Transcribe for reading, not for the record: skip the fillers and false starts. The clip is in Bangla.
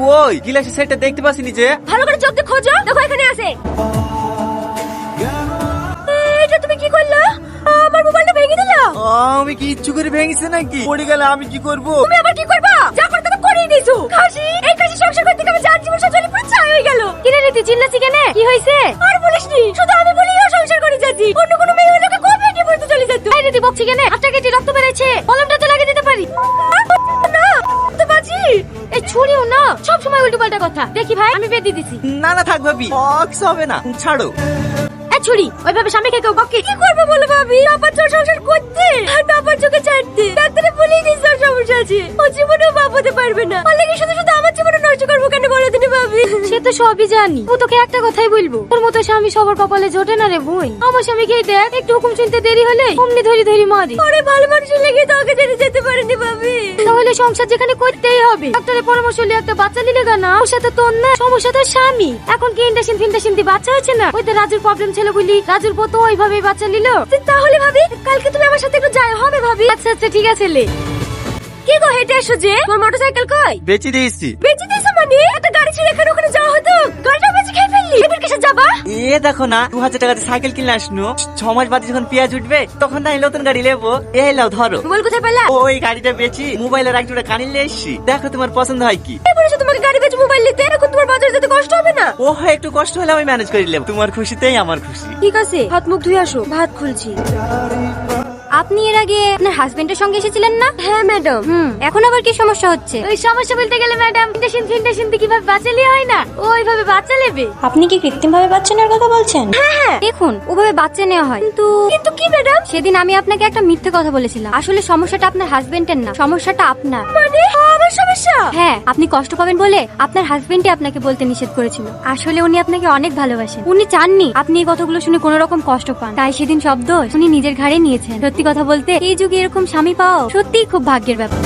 কই গ্লাসের সাইডটা দেখতে পাচ্ছিনি যে? ভালো করে চোখ দিয়ে খোঁজো, দেখো এখানে আছে। এটা তুমি কি করলে? আমার মোবাইলটা ভেঙে দিলা। আমি কি ইচ্ছু করে ভেঙেছে নাকি? পড়ে গেলে আমি কি করব? তুমি আবার কি করবা? যা করতে তো করেই দিছো। কাশি, এই কাশি সংসার করতে গিয়ে আমার জান জীবন সব চলে পুরো ছাই হয়ে গেল। কিরে রীতি চিল্লাছি কেন? কি হইছে? আর বলিসনি, শুধু আমি বলিও সংসার করে যাচ্ছি। অন্য কোনো মেয়ে হলে কবে পেটে পড়তে চলে যেত। এই রীতি বকছি কেন? হাতটা কেটে রক্ত বেরোচ্ছে, মলমটা তো লাগিয়ে দিতে পারি না। তো বাজি এই ছুরিও না, সব সময় উল্টো পাল্টা কথা। দেখি ভাই, আমি বেঁধে দিছি। না না থাক ভাবি, অক্স হবে না, ছাড়ো। ছুরি ওইভাবে স্বামীকে কেউ বকে? কি করবে বলো ভাবি? বাবার জোর সংসার করতে আর বাবার চোখে ছাড়তে ডাক্তারে বলেই দিয়েছে ওর সমস্যা আছে। ও জীবনেও বাপ হতে পারবে না। অনেকে শুধু শুধু আমার জীবনে নষ্ট করবো কেন বলে দিনি ভাবি? সে তো সবই জানি, ও তোকে একটা কথাই বলবো, তোর মতো স্বামী সবার কপালে জোটে না রে বোন। আমার স্বামীকে দেখ, একটু হুকুম শুনতে দেরি হলে অমনি ধরি ধরি মারি। ওরে ভালো মানুষের লেগে তো ওকে ছেড়ে যেতে পারেনি ভাবি। তাহলে সংসার যেখানে করতেই হবে, ডাক্তারের পরামর্শ নিয়ে একটা বাচ্চা নিলে না। ওর সাথে তোর না সমস্যা, তোর স্বামী এখন কি ইন্ডাকশন ফিন্ডাকশন দিয়ে বাচ্চা হচ্ছে না। ওই তো রাজুর প্রবলেম ছিল বলি রাজুর বউ তো ওইভাবেই বাচ্চা নিল। তাহলে ভাবি কালকে তুমি আমার সাথে একটু যাই হবে ভাবি? আচ্ছা আচ্ছা ঠিক আছে লে। কি গো হেঁটে আসো যে? তোমার মোটরসাইকেল কই? বেচে দিয়েছি। বেচে দিয়েছো মানে? একটা গাড়ি ছেড়ে এখানে ওখানে যাওয়া হতো, গাড়িটা বেচে খেয়ে ফেললি। এবার কিসে যাবা? এ দেখো না, 2000 টাকাতে সাইকেল কিনে আসনো, 6 মাস বাদে যখন পেঁয়াজ উঠবে তখন না নতুন গাড়ি নেবো। এই লাও ধরো। মোবাইল কোথায় পেলা? ওই গাড়িটা বেচি মোবাইলের এক জোড়া কানে নিয়ে এসছি, দেখো তোমার পছন্দ হয় কি। বলেছো তোমাকে গাড়ি বেচে মোবাইল নিতে, এখন তোমার বাজার যেতে কষ্ট হবে না? ও হয় একটু কষ্ট হলে আমি ম্যানেজ করে নেব, তোমার খুশিতেই আমার খুশি। ঠিক আছে, হাত মুখ ধুয়ে আসো, ভাত খুলছি। আপনি এর আগে আপনার হাজবেন্ডের সঙ্গে এসেছিলেন না? হ্যাঁ ম্যাডাম। এখন আবার কি সমস্যা হচ্ছে? ওই সমস্যা বলতে গেলে ম্যাডাম, ফিন্ডাকশন কিভাবে বাচ্চা লিয়ে হয় না, ওইভাবে বাচ্চা নেবে। আপনি কি কৃত্রিম ভাবে বাচ্চা নেওয়ার কথা বলছেন? হ্যাঁ দেখুন, ওভাবে বাচ্চা নেওয়া হয়। কিন্তু কিন্তু কি ম্যাডাম? সেদিন আমি আপনাকে একটা মিথ্যে কথা বলেছিলাম। আসলে সমস্যাটা আপনার হাজবেন্ডের না, সমস্যাটা আপনার। মানে আমার সমস্যা? হ্যাঁ, আপনি কষ্ট পাবেন বলে আপনার হাজবেন্ডই আপনাকে বলতে নিষেধ করেছিল। আসলে উনি আপনাকে অনেক ভালোবাসেন, উনি চাননি আপনি এই কথাগুলো শুনে কোনো রকম কষ্ট পান। তাই সেদিন সব দোষ উনি নিজের ঘাড়ে নিয়েছেন। সত্যি কথা বলতে এই যুগে এরকম স্বামী পাওয়া সত্যিই খুব ভাগ্যের ব্যাপার।